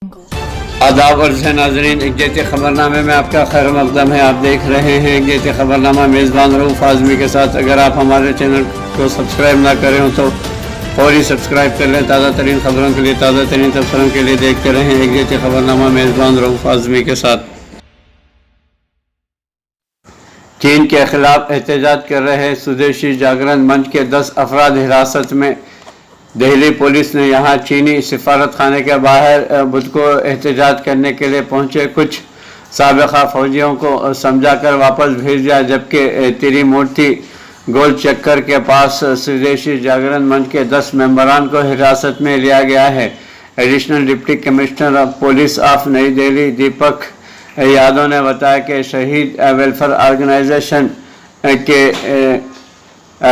आदाब और नाजरीन, एक जेते खबरनामे में आपका खैर मकदम है। आप देख रहे हैं एक जेते खबरनामा, मेज़बान रऊफ आज़मी के साथ। अगर आप हमारे चैनल को सब्सक्राइब ना करें हो तो फौरी सब्सक्राइब कर लें। ताज़ा तरीन खबरों के लिए, ताज़ा तरीन तबसरों के लिए देखते रहें एक जेते खबरनामा, मेज़बान रऊफ आज़मी के साथ। चीन के खिलाफ एहतजाज कर रहे स्वदेशी जागरण मंच के 10 अफराद हिरासत में। दिल्ली पुलिस ने यहाँ चीनी सिफारत खाने के बाहर बुध को एहतजाज करने के लिए पहुँचे कुछ साबिका फौजियों को समझा कर वापस भेज दिया, जबकि तिरुमूर्ति गोल चक्कर के पास स्वदेशी जागरण मंच के 10 मेंबरान को हिरासत में लिया गया है। Additional deputy commissioner of police of नई दिल्ली दीपक यादव ने बताया कि शहीद वेलफेयर ऑर्गेनाइजेशन के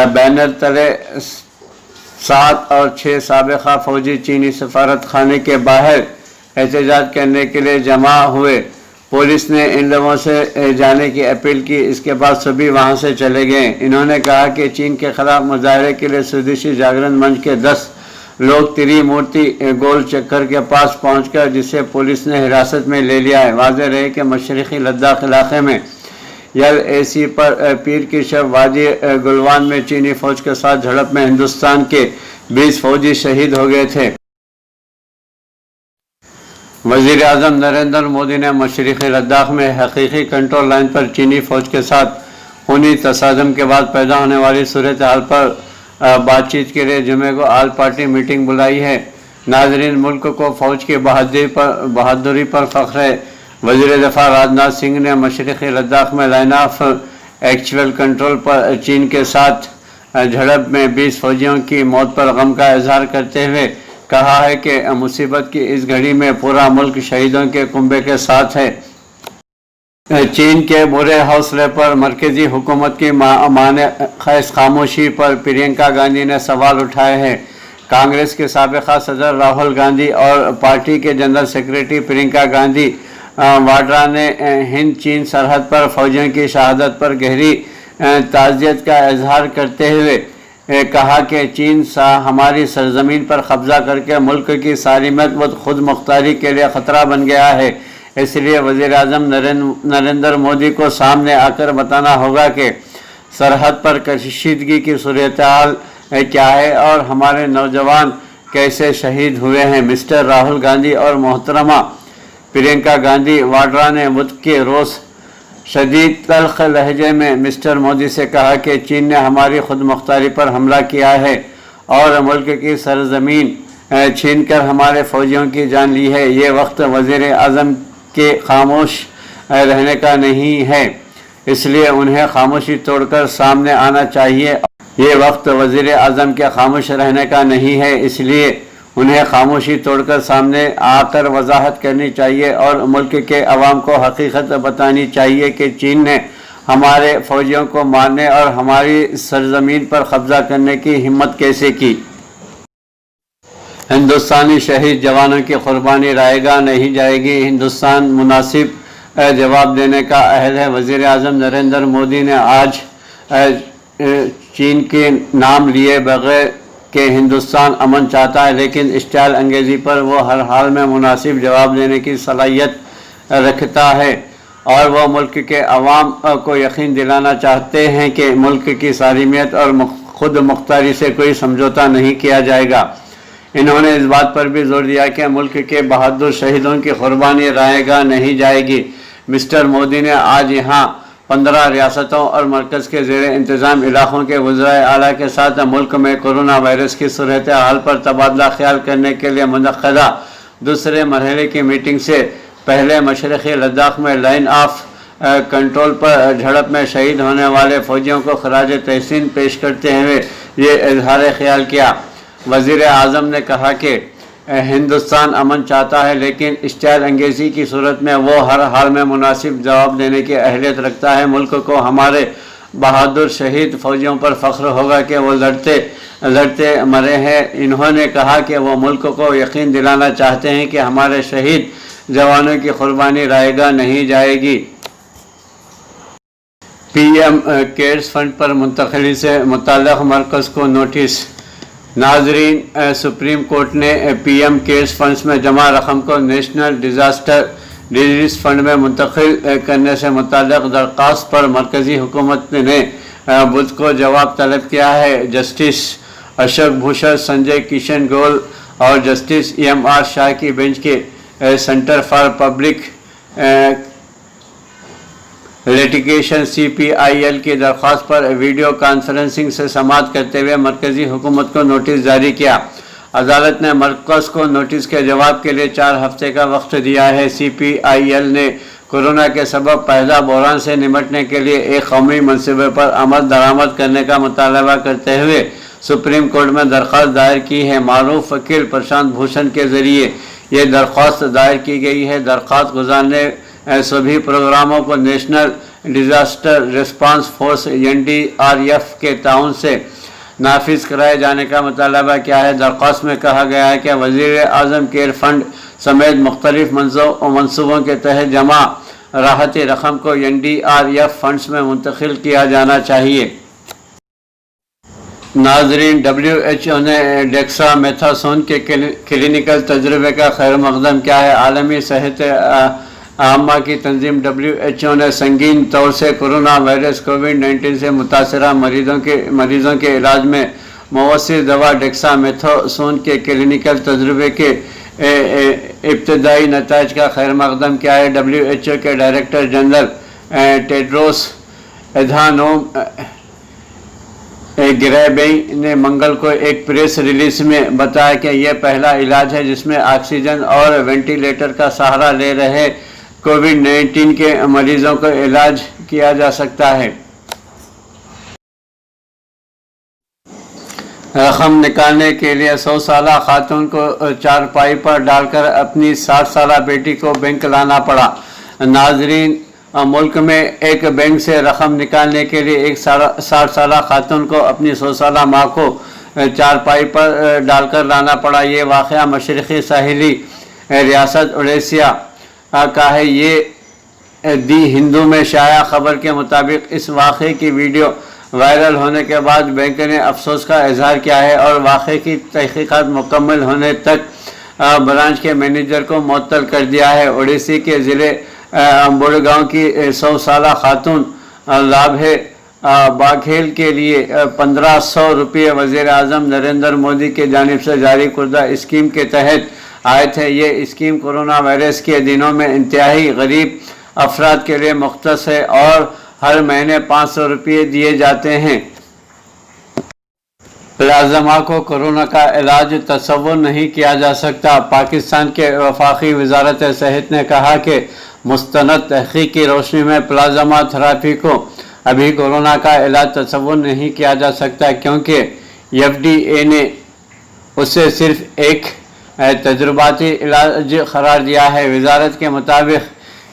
बैनर तले 7 और 6 साबिका फौजी चीनी सफारत खाने के बाहर एहतजाज करने के लिए जमा हुए। पुलिस ने इन लोगों से जाने की अपील की, इसके बाद सभी वहां से चले गए। इन्होंने कहा कि चीन के खिलाफ मुजाहरे के लिए स्वदेशी जागरण मंच के 10 लोग तिरुमूर्ति गोल चक्कर के पास पहुंचकर जिसे पुलिस ने हिरासत में ले लिया है। वाज़ेह रहे कि मशरक़ी लद्दाख इलाके में LAC पर पीर की शब वादी गुलवान में चीनी फौज के साथ झड़प में हिंदुस्तान के 20 फौजी शहीद हो गए थे। वज़ीर आज़म नरेंद्र मोदी ने मशरक़ी लद्दाख में हकीकी कंट्रोल लाइन पर चीनी फौज के साथ खूनी तसादम के बाद पैदा होने वाली सूरत हाल पर बातचीत के लिए जुमे को ऑल पार्टी मीटिंग बुलाई है। नाजरीन, मुल्क को फौज की बहादुरी पर फख्र है। वज़ीर दफ़ा राजनाथ सिंह ने मशरक़ी लद्दाख में लाइन ऑफ एक्चुअल कंट्रोल पर चीन के साथ झड़प में 20 फौजियों की मौत पर गम का इजहार करते हुए कहा है कि मुसीबत की इस घड़ी में पूरा मुल्क शहीदों के कुंबे के साथ है। चीन के बुरे हौसले पर मरकजी हुकूमत की माने खैस खामोशी पर प्रियंका गांधी ने सवाल उठाए हैं। कांग्रेस के साबिका सदर राहुल गांधी और पार्टी के जनरल सेक्रेटरी प्रियंका गांधी वाड्रा ने हिंद चीन सरहद पर फौजियों की शहादत पर गहरी ताज़ियत का इजहार करते हुए कहा कि चीन हमारी सरजमीन पर कब्जा करके मुल्क की सालिमियत व खुद मुख्तारी के लिए ख़तरा बन गया है। इसलिए वज़ीर आज़म नरेंद्र मोदी को सामने आकर बताना होगा कि सरहद पर कशीदगी की सूरत हाल क्या है और हमारे नौजवान कैसे शहीद हुए हैं। मिस्टर राहुल गांधी और मोहतरमा प्रियंका गांधी वाड्रा ने बुध के रोज़ शदीद तल्ख लहजे में मिस्टर मोदी से कहा कि चीन ने हमारी खुद मुख्तारी पर हमला किया है और मुल्क की सरजमीन छीन कर हमारे फौजियों की जान ली है। ये वक्त वज़ीर आज़म के खामोश रहने का नहीं है, इसलिए उन्हें खामोशी तोड़कर सामने आना चाहिए। ये वक्त वज़ीर आज़म के खामोश रहने का नहीं है, इसलिए उन्हें खामोशी तोड़कर सामने आकर वजाहत करनी चाहिए और मुल्क के अवाम को हकीकत बतानी चाहिए कि चीन ने हमारे फौजियों को मारने और हमारी सरजमीन पर कब्जा करने की हिम्मत कैसे की। हिंदुस्तानी शहीद जवानों की कुर्बानी रायगा नहीं जाएगी, हिंदुस्तान मुनासिब जवाब देने का अहल है। वज़ीर आज़म नरेंद्र मोदी ने आज चीन के नाम लिए बगैर कि हिंदुस्तान अमन चाहता है, लेकिन स्टाइल अंगेज़ी पर वो हर हाल में मुनासिब जवाब देने की सलाहियत रखता है और वह मुल्क के अवाम को यकीन दिलाना चाहते हैं कि मुल्क की सालिमियत और खुद मुख्तारी से कोई समझौता नहीं किया जाएगा। इन्होंने इस बात पर भी जोर दिया कि मुल्क के बहादुर शहीदों की कुर्बानी रायगा नहीं जाएगी। मिस्टर मोदी ने आज यहाँ 15 रियासतों और मरकज़ के ज़ेर इंतज़ाम इलाक़ों के वज़राए आला के साथ मुल्क में कोरोना वायरस की सूरत हाल पर तबादला ख्याल करने के लिए मुनक़्क़दा दूसरे मरहले की मीटिंग से पहले मशरक़ी लद्दाख में लाइन ऑफ कंट्रोल पर झड़प में शहीद होने वाले फ़ौजियों को खराज तहसीन पेश करते हुए ये इजहार ख्याल किया। वज़ीर आज़म ने कहा कि हिंदुस्तान अमन चाहता है, लेकिन स्टाइल अंगेज़ी की सूरत में वो हर हाल में मुनासिब जवाब देने की अहलियत रखता है। मुल्क को हमारे बहादुर शहीद फौजियों पर फ़ख्र होगा कि वो लड़ते मरे हैं। इन्होंने कहा कि वो मुल्क को यकीन दिलाना चाहते हैं कि हमारे शहीद जवानों की कुर्बानी रायगा नहीं जाएगी। PM केयर्स फंड पर मुंतकिली से मुताल्लिक़ मरकज़ को नोटिस। नाजरीन, सुप्रीम कोर्ट ने पीएम केयर्स फंड्स में जमा रकम को नेशनल डिजास्टर रिलीफ फंड में मुंतकिल करने से मुताल्लिक़ दरख्वास्त पर मरकज़ी हुकूमत ने बुध को जवाब तलब किया है। जस्टिस अशोक भूषण, संजय किशन कौल और जस्टिस EMR शाह की बेंच के centre for public litigation CPIL की दरख्वास्त पर वीडियो कॉन्फ्रेंसिंग से समाअत करते हुए मरकज़ी हुकूमत को नोटिस जारी किया। अदालत ने मरकज़ को नोटिस के जवाब के लिए 4 हफ्ते का वक्त दिया है। CPIL ने कोरोना के सबब पैदा बहरान से निपटने के लिए एक कौमी मनसूबे पर अमल दरामद करने का मुतालबा करते हुए सुप्रीम कोर्ट में दरख्वास्त दायर की है। मारूफ वकील प्रशांत भूषण के ज़रिए ये दरख्वास्त दायर की गई है। दरख्वास्त गुजारने सभी प्रोग्रामों को national disaster response force NDRF के ताउन से नाफिज कराए जाने का मुतालबा किया है। दरख्वास्त में कहा गया है कि वज़ीर आज़म केयर फंड समेत मुख्तलिफ मनसूबों के तहत जमा राहती रकम को NDRF फंड्स में मुंतकिल किया जाना चाहिए। नाजरीन, WHO ने डेक्सामेथासोन के क्लिनिकल तजर्बे का खैर मकदम किया है। आलमी सेहत आम्मा की तंजीम WHO ने संगीन तौर से कोरोना वायरस COVID-19 से मुतासरा मरीज़ों के इलाज में मौसर दवा डेक्सामेथासोन के क्लिनिकल तजर्बे के इब्तदाई नताइज का खैर मकदम किया है। WHO के डायरेक्टर जनरल टेड्रोस एधानोम गिब्रेयेसस ने मंगल को एक प्रेस रिलीज में बताया कि यह पहला इलाज है जिसमें ऑक्सीजन और वेंटिलेटर का सहारा ले रहे COVID-19 के मरीजों को इलाज किया जा सकता है। रकम निकालने के लिए 100 साला खातून को चारपाई पर डालकर अपनी 60 साला बेटी को बैंक लाना पड़ा। नाजरीन, मुल्क में एक बैंक से रकम निकालने के लिए एक 60 साला खातून को अपनी 100 साला माँ को चारपाई पर डालकर लाना पड़ा। ये वाक़या मशरक़ी साहिली रियासत उड़ीसा का है। ये दी हिंदू में शाया खबर के मुताबिक इस वाक़े की वीडियो वायरल होने के बाद बैंक ने अफसोस का इजहार किया है और वाक़े की तहक़ीक़ात मुकम्मल होने तक ब्रांच के मैनेजर को मुअत्तल कर दिया है। उड़ीसा के ज़िले बुड़गांव की 100 साला खातून लाभे बाघेल के लिए 1500 रुपये वज़ीर आज़म नरेंद्र मोदी के जानिब से जारी करदा स्कीम के तहत आए थे। ये स्कीम कोरोना वायरस के दिनों में इंतहाई गरीब अफराद के लिए मुख्तस है और हर महीने 500 रुपये दिए जाते हैं। प्लाज्मा को कोरोना का इलाज तस्वुर नहीं किया जा सकता। पाकिस्तान के वफाकी वजारत सेहत ने कहा कि मुस्तनद तहक़ीक़ की रोशनी में प्लाज्मा थेरेपी को अभी कोरोना का इलाज तस्वुर नहीं किया जा सकता क्योंकि FDA ने उसे सिर्फ एक तजुर्बाती इलाज करार दिया है। वजारत के मुताबिक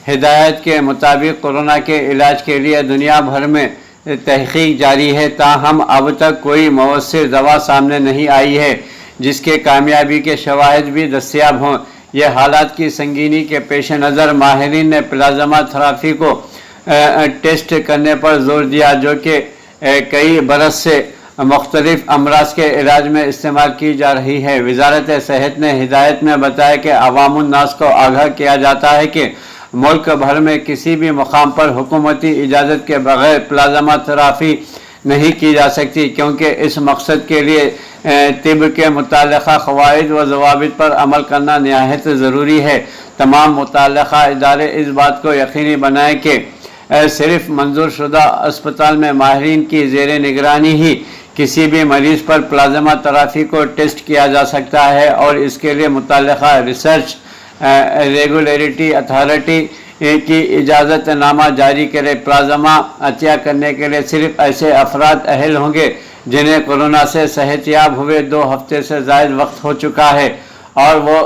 हिदायत के मुताबिक कोरोना के इलाज के लिए दुनिया भर में तहक़ीक़ जारी है, ताहम अब तक कोई मौसर दवा सामने नहीं आई है जिसके कामयाबी के शवाहिद भी दस्तयाब हों। यह हालात की संगीनी के पेश नज़र माहिरीन ने प्लाज्मा थेरेपी को टेस्ट करने पर जोर दिया जो कि कई बरस से मुख्तलिफ अमराज के इलाज में इस्तेमाल की जा रही है। वजारत सेहत ने हिदायत में बताया कि अवामुन्नास को आगाह किया जाता है कि मुल्क भर में किसी भी मुकाम पर हुकूमती इजाज़त के बगैर प्लाज्मा थेरेपी नहीं की जा सकती क्योंकि इस मकसद के लिए तिब के मुताल्लिक़ा क़वाइद व ज़वाबित पर अमल करना निहायत ज़रूरी है। तमाम मुताल्लिक़ा इदारे इस बात को यकीनी बनाएं कि सिर्फ मंजूर शुदा अस्पताल में माहिरीन की ज़ेर निगरानी ही किसी भी मरीज़ पर प्लाज्मा थेरेपी को टेस्ट किया जा सकता है और इसके लिए मुताल्लिक़ा रिसर्च रेगुलेटरी अथॉरिटी की इजाज़त नामा जारी करे। प्लाज्मा अतिया करने के लिए सिर्फ ऐसे अफराद अहल होंगे जिन्हें कोरोना से सेहतयाब हुए 2 हफ्ते से ज़ायद वक्त हो चुका है और वो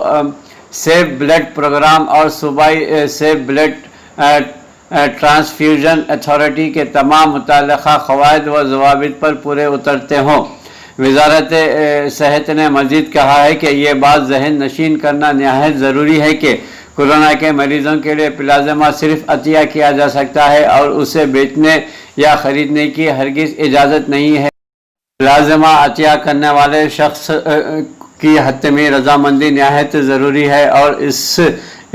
सेफ ब्लड प्रोग्राम और सूबाई सेफ ब्लड ट्रांसफ्यूजन अथॉरिटी के तमाम मुताल्लिक़ा क़वाइद व ज़वाबित पर पूरे उतरते हों। वजारत सेहत ने मज़ीद कहा है कि ये बात ज़हन नशीन करना निहायत ज़रूरी है कि कोरोना के मरीज़ों के लिए प्लाज्मा सिर्फ अतिया किया जा सकता है और उसे बेचने या ख़रीदने की हरगिज़ इजाज़त नहीं है। प्लाज्मा अतिया करने वाले शख्स की हतमी रजामंदी नहायत ज़रूरी है और इस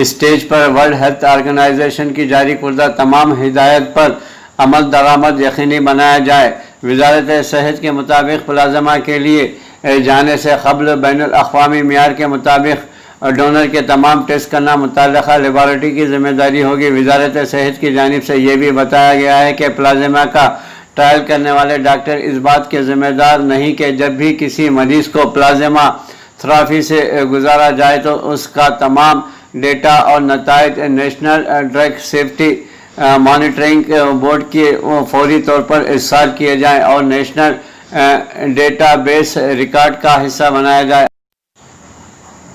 स्टेज पर वर्ल्ड हेल्थ ऑर्गेनाइजेशन की जारी करदा तमाम हिदायत पर अमल दरामद यकीनी बनाया जाए। वजारत सेहत के मुताबिक प्लाज्मा के लिए जाने से कबल बैनुल अक़वामी मियार के मुताबिक डोनर के तमाम टेस्ट करना मुतल्लिक़ा लेबॉरेटरी की जिम्मेदारी होगी। वजारत सेहत की जानिब से यह भी बताया गया है कि प्लाज्मा का ट्रायल करने वाले डॉक्टर इस बात के ज़िम्मेदार नहीं कि जब भी किसी मरीज़ को प्लाज्मा थेरेपी से गुजारा जाए तो उसका तमाम डेटा और नताइज national drug safety monitoring board के फौरी तौर पर इरसाल किए जाएँ और नेशनल डेटाबेस रिकॉर्ड का हिस्सा बनाया जाए।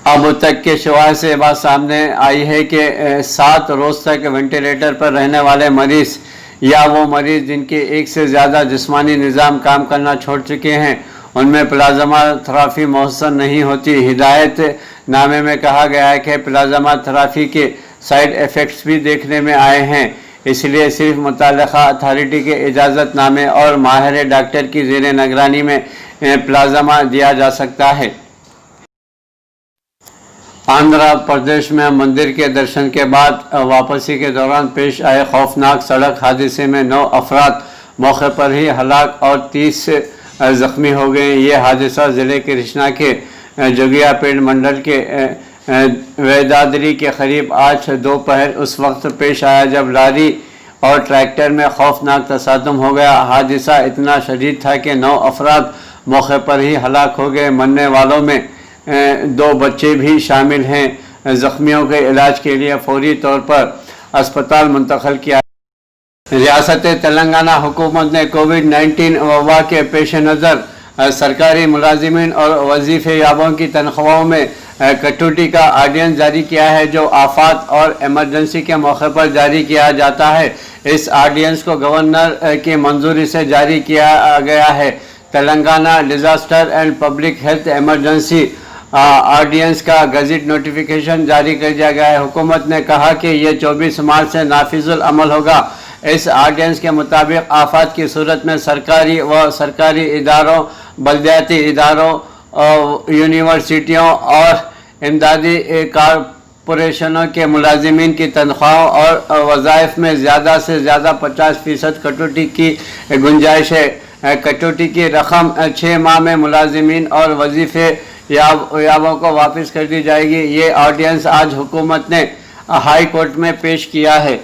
अब तक के शवाहद से बात सामने आई है कि 7 रोज़ तक वेंटिलेटर पर रहने वाले मरीज़ या वो मरीज़ जिनके एक से ज़्यादा जिस्मानी निज़ाम काम करना छोड़ चुके हैं उनमें प्लाज्मा थेरेपी मौसर नहीं होती। हिदायत नामे में कहा गया है कि प्लाज्मा थेरेपी के साइड इफ़ेक्ट्स भी देखने में आए हैं, इसलिए सिर्फ मुतल्लिक़ा अथॉरिटी के इजाज़त नामे और माहिर डॉक्टर की ज़ेर निगरानी में प्लाज्मा दिया जा सकता है। आंध्र प्रदेश में मंदिर के दर्शन के बाद वापसी के दौरान पेश आए खौफनाक सड़क हादसे में 9 अफराद मौके पर ही हलाक और 30 ज़ख्मी हो गए। ये हादसा ज़िले के कृष्णा के जोगियापेट मंडल के वैदादरी के करीब आज दोपहर उस वक्त पेश आया जब लॉरी और ट्रैक्टर में खौफनाक तसादम हो गया। हादसा इतना शदीद था कि 9 अफराद मौके पर ही हलाक हो गए। मरने वालों में 2 बच्चे भी शामिल हैं। ज़ख्मियों के इलाज के लिए फौरी तौर पर अस्पताल मुंतकिल किया। रियासत तेलंगाना हुकूमत ने कोविड-19 वबा के पेश नज़र सरकारी मुलाजिमीन और वजीफ़े याबों की तनख्वाहों में कटौती का आर्डिनेंस जारी किया है जो आफात और एमरजेंसी के मौके पर जारी किया जाता है। इस आर्डिनेंस को गवर्नर की मंजूरी से जारी किया गया है। Telangana disaster and public health emergency ordinance का गज़ट नोटिफिकेशन जारी कर दिया गया है। हुकूमत ने कहा कि यह 24 मार्च से नाफिजुल अमल होगा। इस ऑर्डिनेंस के मुताबिक आफत की सूरत में सरकारी व सरकारी इदारों, बल्दियाती इदारों, यूनिवर्सिटियों और इमदादी कॉरपोरेशनों के मुलाजिमीन की तनख्वाहों और वज़ाइफ में ज़्यादा से ज़्यादा 50% कटौती की गुंजाइश है। कटौती की रकम 6 माह में मुलाजिमीन और वजीफ़े याबों को वापस कर दी जाएगी। ये ऑर्डिनेंस आज हुकूमत ने हाई कोर्ट में पेश किया है।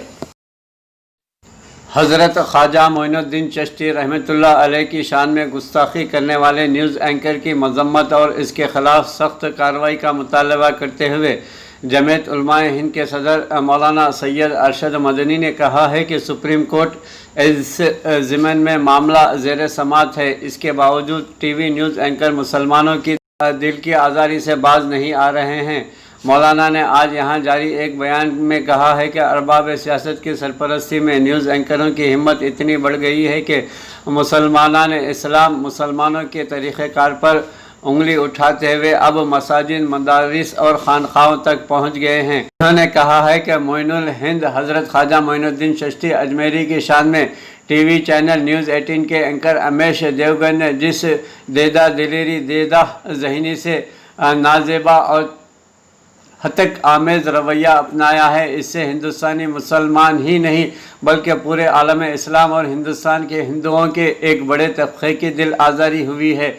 हज़रत ख्वाजा मोइनुद्दीन चिश्ती रहमतुल्लाह अलैह की शान में गुस्ताखी करने वाले न्यूज़ एंकर की मजम्मत और इसके ख़िलाफ़ सख्त कार्रवाई का मुतालबा करते हुए जमीयत उलमाए हिंद के सदर मौलाना सैयद अरशद मदनी ने कहा है कि सुप्रीम कोर्ट इस ज़िमन में मामला ज़ेर समाअत है। इसके बावजूद टीवी न्यूज़ एंकर मुसलमानों की दिल की आज़ारी से बाज नहीं आ रहे हैं। मौलाना ने आज यहाँ जारी एक बयान में कहा है कि अरबाब सियासत की सरपरस्ती में न्यूज़ एंकरों की हिम्मत इतनी बढ़ गई है कि मुसलमानान इस्लाम मुसलमानों के तरीक़ेकार पर उंगली उठाते हुए अब मसाजिद, मदारिस और खानखाहों तक पहुँच गए हैं। उन्होंने कहा है कि मोइनुल हिंद हज़रत ख्वाजा मोइनुद्दीन चिश्ती अजमेरी की शान में टीवी चैनल न्यूज़ 18 के एंकर अमेश देवगन ने जिस देदा दिलेरी देदा जहनी से नाजेबा और हतक आमेज़ रवैया अपनाया है, इससे हिंदुस्तानी मुसलमान ही नहीं बल्कि पूरे आलम इस्लाम और हिंदुस्तान के हिंदुओं के एक बड़े तबके की दिल आज़ारी हुई है।